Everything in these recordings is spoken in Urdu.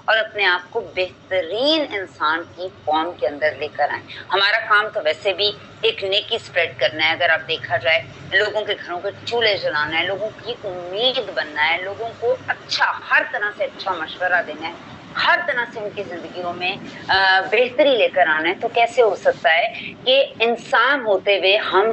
اور اپنے آپ کو بہترین انسان کی فارم کے اندر لے کر آئیں. ہمارا کام تو ویسے بھی ایک نیکی اسپریڈ کرنا ہے. اگر آپ دیکھا جائے لوگوں کے گھروں کے چولہے جلانا ہے, لوگوں کی امید بننا ہے, لوگوں کو اچھا ہر طرح سے اچھا مشورہ دینا ہے, ہر طرح سے ان کی زندگیوں میں بہتری لے کر آنا ہے. تو کیسے ہو سکتا ہے کہ انسان ہوتے ہوئے ہم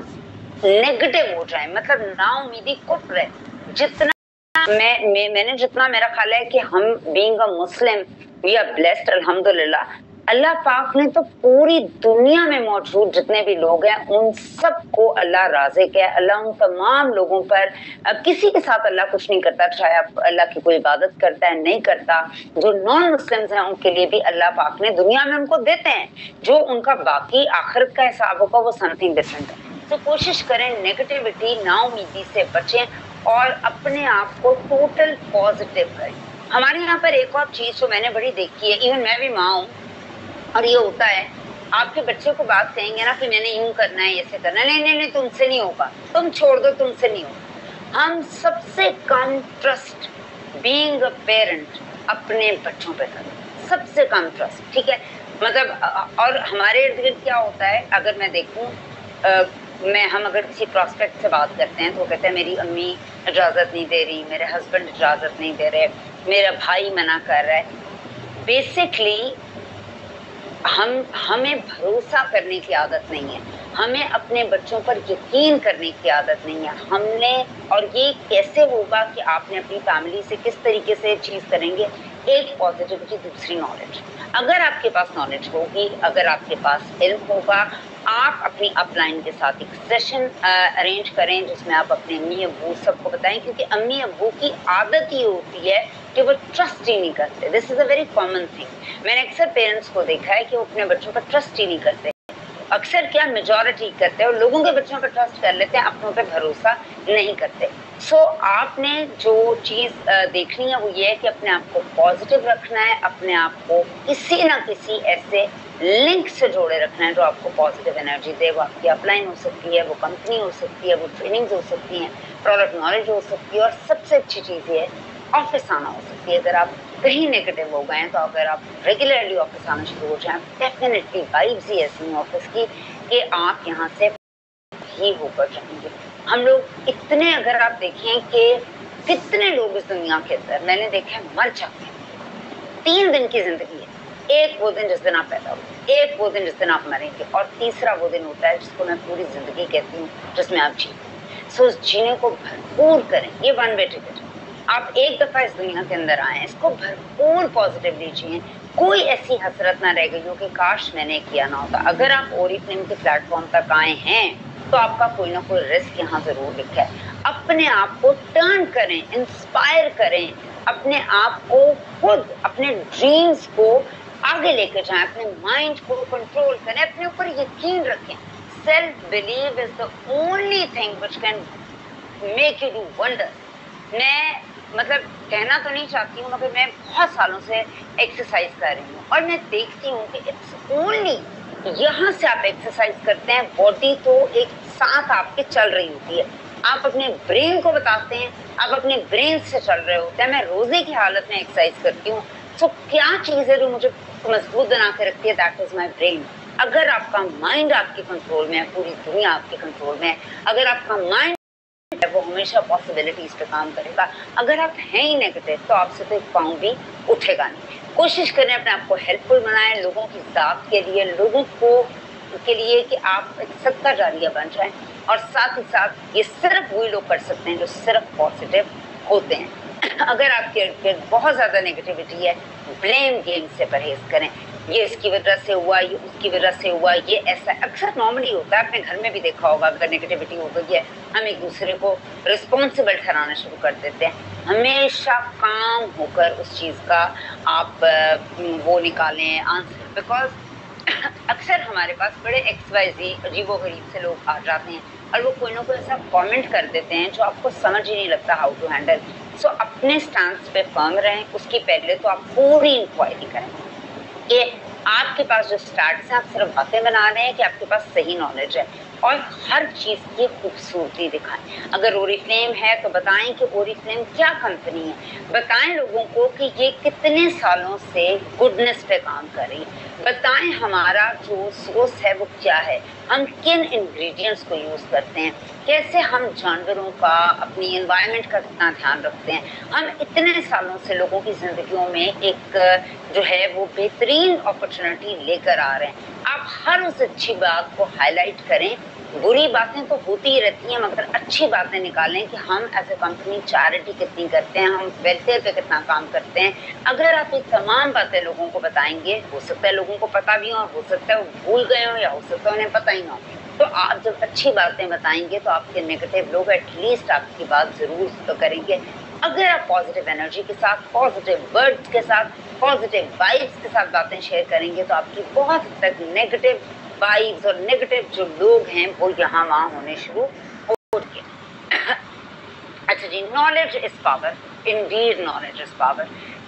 نیگیٹو ہو جائیں, مطلب نا امیدی کفر ہے. جتنا میں نے جتنا میرا خیال ہے کہ ہم being a Muslim we are blessed الحمدللہ. اللہ پاک نے تو پوری دنیا میں موجود جتنے بھی لوگ ہیں ان سب کو اللہ رازق ہے. اللہ ان تمام لوگوں پر کسی کے ساتھ اللہ کچھ نہیں کرتا, چاہے آپ اللہ کی کوئی عبادت کرتا ہے نہیں کرتا. جو نان مسلمز ہیں ان کے لیے بھی اللہ پاک نے دنیا میں ان کو دیتے ہیں, جو ان کا باقی آخرت کا حساب ہوگا وہ سم تھنگ ڈفرنٹ ہے. تو کوشش کریں نیگیٹیوٹی نا امیدی سے بچیں اور اپنے آپ کو ٹوٹل پازیٹیو کریں. ہمارے یہاں پر ایک اور چیز جو میں نے بڑی دیکھی ہے, ایون میں بھی ماں ہوں, اور یہ ہوتا ہے آپ کے بچے کو بات کہیں گے نا کہ میں نے یوں کرنا ہے ایسے کرنا ہے, نہیں نہیں نہیں تم سے نہیں ہوگا, تم چھوڑ دو, تم سے نہیں ہوگا. ہم سب سے کم ٹرسٹ بینگ اے پیرنٹ اپنے بچوں پہ کریں, سب سے کم ٹرسٹ, ٹھیک ہے. مطلب اور ہمارے ارد گرد کیا ہوتا ہے, اگر میں دیکھوں ہم اگر کسی پراسپیکٹ سے بات کرتے ہیں تو وہ کہتے ہیں میری امی اجازت نہیں دے رہی, میرے ہسبینڈ اجازت نہیں دے رہے, میرا بھائی منع کر رہا ہے. بیسکلی ہمیں بھروسہ کرنے کی عادت نہیں ہے, ہمیں اپنے بچوں پر یقین کرنے کی عادت نہیں ہے. ہم نے, اور یہ کیسے ہوگا کہ آپ نے اپنی فیملی سے کس طریقے سے چیز کریں گے, ایک پازیٹیوٹی, دوسری نالج. اگر آپ کے پاس نالج ہوگی, اگر آپ کے پاس علم ہوگا, آپ اپنی اپ لائن کے ساتھ ایک سیشن ارینج کریں جس میں آپ اپنے امی ابو سب کو بتائیں, کیونکہ امی ابو کی عادت یہ ہوتی ہے کہ وہ ٹرسٹ ہی نہیں کرتے. دس از اے ویری کامن تھنگ. میں نے اکثر پیرنٹس کو دیکھا ہے کہ وہ اپنے بچوں پر ٹرسٹ ہی نہیں کرتے. اکثر کیا میجورٹی کرتے ہیں, اور لوگوں کے بچوں پر ٹرسٹ کر لیتے ہیں, اپنوں پہ بھروسہ نہیں کرتے. سو آپ نے جو چیز دیکھنی ہے وہ یہ ہے کہ اپنے آپ کو پازیٹیو رکھنا ہے, اپنے آپ کو کسی نہ کسی ایسے لنک سے جوڑے رکھنا ہے جو آپ کو پازیٹیو انرجی دے. وہ آپ کی اپ لائن ہو سکتی ہے, وہ کمپنی ہو سکتی ہے, وہ ٹریننگز ہو سکتی ہیں, پروڈکٹ نالج ہو سکتی ہے, اور سب سے اچھی چیز یہ ہے آفس آنا ہو سکتی ہے. اگر آپ کہیں نیگیٹو ہو گئے ہیں تو اگر آپ ریگولرلی آفس آنا شروع ہو جائیں, ڈیفینیٹلی وائبز ہی ایسی ہیں آفس کی کہ آپ یہاں سے ہی ہو کر جائیں گے. ہم لوگ اتنے, اگر آپ دیکھیں کہ کتنے لوگ اس دنیا کے اندر میں نے دیکھا ہے مر جاتے ہیں. 3 دن کی زندگی ہے, ایک وہ دن جس دن آپ پیدا ہوئے, ایک وہ دن جس دن آپ مریں گے, اور تیسرا وہ دن ہوتا ہے جس کو میں پوری زندگی کہتی ہوں جس میں آپ جیتے. سو اس جینے کو بھرپور کریں. یہ ون وے ٹکٹ ہے. آپ ایک دفعہ اس دنیا کے اندر آئیں, اس کو بھرپور پازیٹیولی جئیں. کوئی ایسی حسرت نہ رہ گئی ہو کہ کاش میں نے کیا نہ ہوتا. اگر آپ اوریفلیم کے پلیٹ فارم تک آئے ہیں تو آپ کا کوئی نہ کوئی رسک یہاں ضرور لکھا ہے. اپنے آپ کو ٹرن کریں, انسپائر کریں, اپنے آپ کو خود اپنے ڈریمز کو آگے لے کے جائیں, اپنے مائنڈ کو کنٹرول کریں, اپنے اوپر یقین رکھیں. Self blue is the only thing which can make you do wonder. میں مطلب کہنا تو نہیں چاہتی ہوں, مگر میں بہت سالوں سے ایکسرسائز کر رہی ہوں, اور میں دیکھتی ہوں کہ اٹس اونلی یہاں سے آپ ایکسرسائز کرتے ہیں, باڈی تو ایک ساتھ آپ کے چل رہی ہوتی ہے. آپ اپنے برین کو بتاتے ہیں, آپ اپنے برین سے چل رہے ہوتے ہیں. میں روزے کی حالت میں ایکسرسائز کرتی ہوں. سو کیا چیز ہے جو مجھے مضبوط بنا کے رکھتی ہے, دیٹ از مائی برین. اگر آپ کا مائنڈ آپ کے کنٹرول میں ہے, پوری دنیا آپ کے کنٹرول میں ہے. اگر آپ کا مائنڈ وہ ہمیشہ پاسبلٹیز پہ کام کرے گا. اگر آپ ہیں ہی نیگیٹو تو آپ سے تو ایک پاؤں بھی اٹھے گا نہیں. کوشش کریں اپنے آپ کو ہیلپ فل بنائیں, لوگوں کی ذات کے لیے, لوگوں کو کے لیے کہ آپ ایک صدقہ جاریہ بن جائیں. اور ساتھ ہی ساتھ یہ صرف وہی لوگ کر سکتے ہیں جو صرف پازیٹیو ہوتے ہیں. اگر آپ کے ارد گرد بہت زیادہ نیگیٹیوٹی ہے, بلیم گیم سے پرہیز کریں. یہ اس کی وجہ سے ہوا, یہ اس کی وجہ سے ہوا, یہ ایسا اکثر نارملی ہوتا ہے. اپنے گھر میں بھی دیکھا ہوگا, اگر نیگیٹیوٹی ہو گئی ہے ہم ایک دوسرے کو رسپانسبل ٹھہرانا شروع کر دیتے ہیں. ہمیشہ کام ہو کر اس چیز کا آپ وہ نکالیں آنسر, بیکاز اکثر ہمارے پاس بڑے ایکس وائی زی عجیب و غریب سے لوگ آ جاتے ہیں اور وہ کوئی نہ کوئی ایسا کامنٹ کر دیتے ہیں جو آپ کو سمجھ ہی نہیں لگتا ہاؤ ٹو ہینڈل. سو اپنے سٹانس پہ فرم رہیں. اس کی پہلے تو آپ پوری انکوائری کریں کہ آپ کے پاس جو سٹارٹس ہیں آپ صرف باتیں بنا رہے ہیں کہ آپ کے پاس صحیح نالج ہے. اور ہر چیز کی خوبصورتی دکھائیں. اگر اورiflame ہے تو بتائیں کہ اورiflame کیا کمپنی ہے. بتائیں لوگوں کو کہ یہ کتنے سالوں سے گڈنس پہ کام کر رہی ہے. بتائیں ہمارا جو سورس ہے وہ کیا ہے, ہم کن انگریڈینٹس کو یوز کرتے ہیں, کیسے ہم جانوروں کا, اپنی انوائرمنٹ کا کتنا دھیان رکھتے ہیں. ہم اتنے سالوں سے لوگوں کی زندگیوں میں ایک جو ہے وہ بہترین اپرچونٹی لے کر آ رہے ہیں. آپ ہر اس اچھی بات کو ہائی لائٹ کریں. بری باتیں تو ہوتی ہی رہتی ہیں, مگر اچھی باتیں نکالیں کہ ہم ایز اے کمپنی چیریٹی کتنی کرتے ہیں, ہم ویلفیئر پہ کتنا کام کرتے ہیں. اگر آپ یہ تمام باتیں لوگوں کو بتائیں گے, ہو سکتا ہے لوگوں کو پتہ بھی ہو, اور ہو سکتا ہے وہ بھول گئے ہوں, یا ہو سکتا ہے انہیں پتہ ہی نہ ہو. تو آپ جب اچھی باتیں بتائیں گے تو آپ کے نیگیٹو لوگ ایٹ لیسٹ آپ کی بات ضرور تو کریں گے. اگر آپ پازیٹیو انرجی کے ساتھ, پازیٹیو ورڈز کے ساتھ, پازیٹیو وائبس کے ساتھ باتیں شیئر کریں گے تو آپ کی بہت حد تک نیگیٹو وائبس اور نیگیٹو جو لوگ ہیں وہ یہاں وہاں ہونے شروع ہو گئے. اچھا جی, knowledge is power, indeed knowledge is power.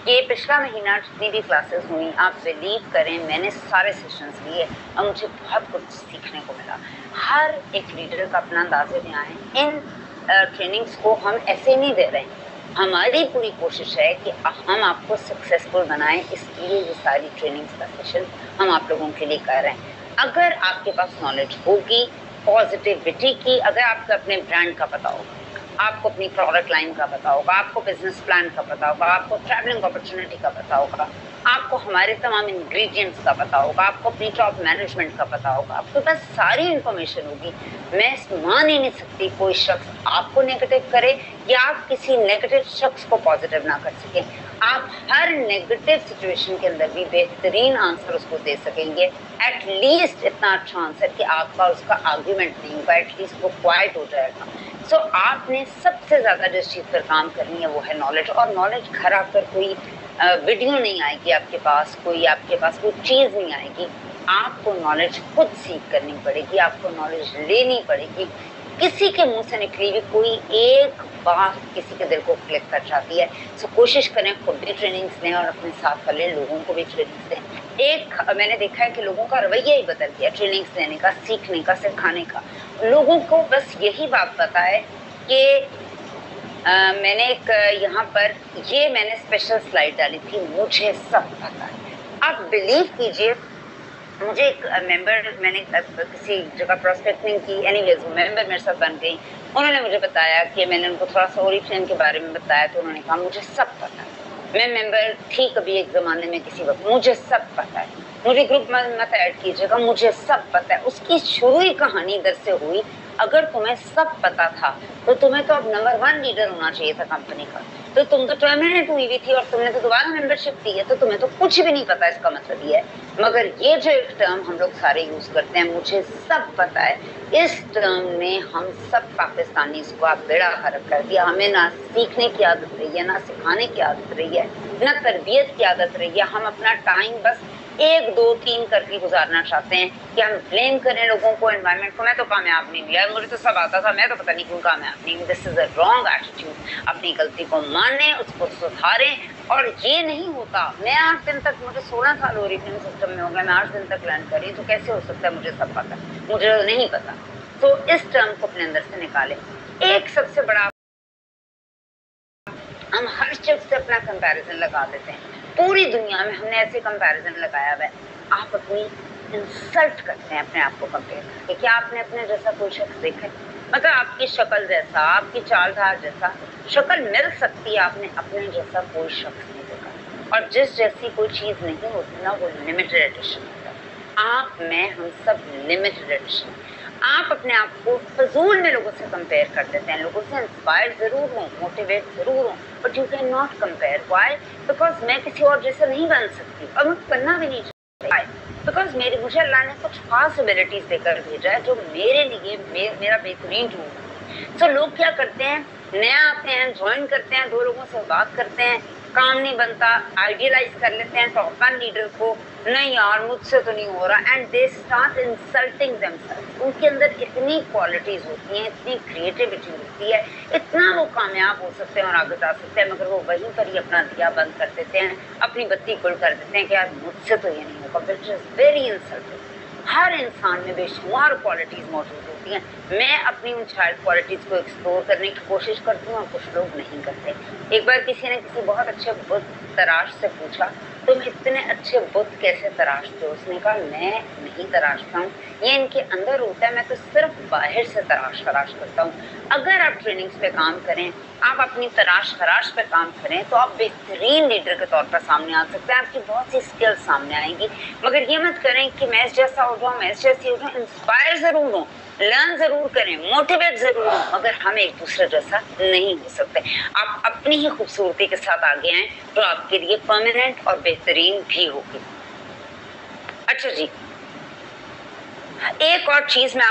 یہ پچھلا مہینہ جتنی بھی کلاسز ہوئیں, آپ بلیو کریں میں نے سارے سیشنز لیے اور مجھے بہت کچھ سیکھنے کو ملا. ہر ایک لیڈر کا اپنا انداز بیان ہے. ان ٹریننگز کو ہم ایسے نہیں دے رہے ہیں, ہماری پوری کوشش ہے کہ ہم آپ کو سکسیسفل بنائیں. اس لیے یہ ساری ٹریننگز کا سیشن ہم آپ لوگوں کے لیے کر رہے ہیں. اگر آپ کے پاس نالج ہوگی پازیٹیوٹی کی, اگر آپ کو اپنے برانڈ کا پتہ ہوگا, آپ کو اپنی پروڈکٹ لائن کا پتہ ہوگا, آپ کو بزنس پلان کا پتہ ہوگا, آپ کو ٹریولنگ اپرچونٹی کا پتہ ہوگا, آپ کو ہمارے تمام انگریڈینٹس کا پتہ ہوگا, آپ کو اپنی ٹاپ مینجمنٹ کا پتہ ہوگا, آپ کے پاس ساری انفارمیشن ہوگی. میں مان ہی نہیں سکتی کوئی شخص آپ کو نیگیٹو کرے یا آپ کسی نیگیٹو شخص کو پازیٹیو نہ کر سکیں. آپ ہر نیگیٹو سچویشن کے اندر بھی بہترین آنسر اس کو دے سکیں گے. ایٹ لیسٹ اتنا اچھا آنسر کہ آپ کا اس کا آرگیومنٹ نہیں ہوگا, ایٹ لیسٹ وہ کوائٹ ہو جائے گا. سو آپ نے سب سے زیادہ جس چیز پر کام کرنی ہے وہ ہے نالج. اور نالج گھر آ کر کوئی ویڈیو نہیں آئے گی آپ کے پاس, آپ کے پاس کوئی چیز نہیں آئے گی. آپ کو نالج خود سیکھ کرنی پڑے گی, آپ کو نالج لینی پڑے گی. کسی کے منہ سے نکلی ہوئی کوئی ایک بات کسی کے دل کو کلک کر جاتی ہے. سو کوشش کریں خود بھی ٹریننگز لیں اور اپنے ساتھ والے لوگوں کو بھی ٹریننگز دیں. ایک میں نے دیکھا ہے کہ لوگوں کا رویہ ہی بدل گیا ٹریننگز لینے کا, سیکھنے کا, سکھانے کا. لوگوں کو بس یہی بات پتا ہے کہ میں نے ایک یہاں پر یہ میں نے اسپیشل سلائڈ ڈالی تھی, مجھے سب پتا ہے. آپ بلیو کیجئے, مجھے ایک ممبر, میں نے کسی جگہ پروسپیکٹنگ کی, اینی ویز وہ ممبر میرے ساتھ بن گئی. انہوں نے مجھے بتایا کہ میں نے ان کو تھوڑا سا اورiflame کے بارے میں بتایا تو انہوں نے کہا مجھے سب پتا ہے. میں ممبر تھی کبھی ایک زمانے میں کسی وقت, مجھے سب پتا ہے. مجھے گروپ میں مت ایڈ کیجیے گا, مجھے سب پتا ہے. اس کی شروعی کہانی ادھر سے ہوئی. اگر تمہیں سب پتا تھا تو تمہیں تو اب نمبر 1 لیڈر ہونا چاہیے تھا کمپنی کا. تو تم تو ٹرمینیٹ ہوئی ہوئی تھی اور تم نے تو دوبارہ ممبرشپ دی ہے, تو تمہیں تو کچھ بھی نہیں پتا. اس کا مطلب یہ ہے. مگر یہ جو ایک ٹرم ہم لوگ سارے یوز کرتے ہیں, مجھے سب پتا ہے, اس ٹرم نے ہم سب پاکستانی اس کو بیڑا غرق کر دیا. ہمیں نہ سیکھنے کی عادت رہی ہے, نہ سکھانے کی عادت رہی ہے, نہ تربیت کی عادت رہی ہے. ہم اپنا ٹائم بس 1 2 3 کر کے گزارنا چاہتے ہیں کہ ہم بلیم کریں لوگوں کو, انوائرمنٹ کو. میں تو کامیاب نہیں ہوا, مجھے تو سب آتا تھا, میں تو پتہ نہیں کیوں کامیاب نہیں ہوں. دس از اے رانگ ایٹیٹیوڈ. اپنی غلطی کو مانیں, اس کو سدھاریں. اور یہ نہیں ہوتا, میں 8 دن تک, مجھے 16 سال اورiflame سسٹم میں ہو گیا, میں 8 دن تک لرن کر رہی ہوں, تو کیسے ہو سکتا ہے مجھے سب پتا, مجھے نہیں پتا. تو اس ٹرم کو اپنے اندر سے نکالیں. ایک سب سے بڑا, ہم ہر شخص سے اپنا کمپیریزن لگا دیتے ہیں. پوری دنیا میں ہم نے ایسے کمپیریزن لگایا ہوا ہے. آپ اپنی انسلٹ کرتے ہیں اپنے آپ کو کمپیئر کر کے. کیا آپ نے اپنے جیسا کوئی شخص دیکھا ہے؟ مطلب آپ کی شکل جیسا, آپ کی چال ڈھال جیسا شکل مل سکتی ہے, آپ نے اپنے جیسا کوئی شخص نہیں دیکھا. اور جس جیسی کوئی چیز نہیں ہوتی نا, وہ لمیٹڈ ایڈیشن ہوتا ہے. آپ میں ہم سب لمیٹڈ ایڈیشن. آپ اپنے آپ کو فضول میں لوگوں سے کمپیئر کر دیتے ہیں. لوگوں سے انسپائر ضرور ہوں, موٹیویٹ ضرور ہوں, but you can not compare. Why? Because میں کسی اور جیسے نہیں بن سکتی, اور مجھے بننا بھی نہیں چاہیے. بیکاز مجھے اللہ نے کچھ خاص ایبلٹیز دے کر بھیجا ہے جو میرے لیے میرا بہترین ٹول ہے. سو لوگ کیا کرتے ہیں, نیا آتے ہیں, جوائن کرتے ہیں, 2 لوگوں سے بات کرتے ہیں, کام نہیں بنتا, آئیڈیلائز کر لیتے ہیں ٹاپ 1 لیڈر کو, نہیں یار مجھ سے تو نہیں ہو رہا, and they start insulting them self. ان کے اندر اتنی کوالٹیز ہوتی ہیں, اتنی کریٹیوٹی ہوتی ہے, اتنا وہ کامیاب ہو سکتے ہیں اور آگے جا سکتے ہیں, مگر وہ وہیں پر ہی اپنا دیا بند کر دیتے ہیں, اپنی بتی گل کر دیتے ہیں کہ یار مجھ سے تو یہ نہیں ہوگا, وچ از ویری انسلٹنگ. ہر انسان میں بے شمار کوالٹیز موجود ہوتی ہیں. میں اپنی ان چائلڈ کوالٹیز کو ایکسپلور کرنے کی کوشش کرتی ہوں اور کچھ لوگ نہیں کرتے. ایک بار کسی نے کسی بہت اچھے بت تراش سے پوچھا تم اتنے اچھے بت کیسے تراشتے ہو؟ اس نے کہا میں نہیں تراشتا ہوں, یہ ان کے اندر ہوتا ہے, میں تو صرف باہر سے تراش کرتا ہوں. اگر آپ ٹریننگز پہ کام کریں, آپ اپنی تراش خراش پہ کام کریں تو آپ بہترین لیڈر کے طور پر سامنے آ سکتے ہیں. آپ کی بہت سی اسکل سامنے آئیں گی, مگر یہ مت کریں کہ میں اس جیسا ہو جاؤں, میں اس جیسی ہو جاؤں. انسپائر ضرور ہوں, لرن ضرور کریں, موٹیویٹ ضرور ہوں, مگر ہم ایک دوسرے جیسا نہیں ہو سکتے. آپ اپنی ہی خوبصورتی کے ساتھ آگے آئیں تو آپ کے لیے پرماننٹ اور بہترین بھی ہوگی. اچھا جی, ایک اور چیز میں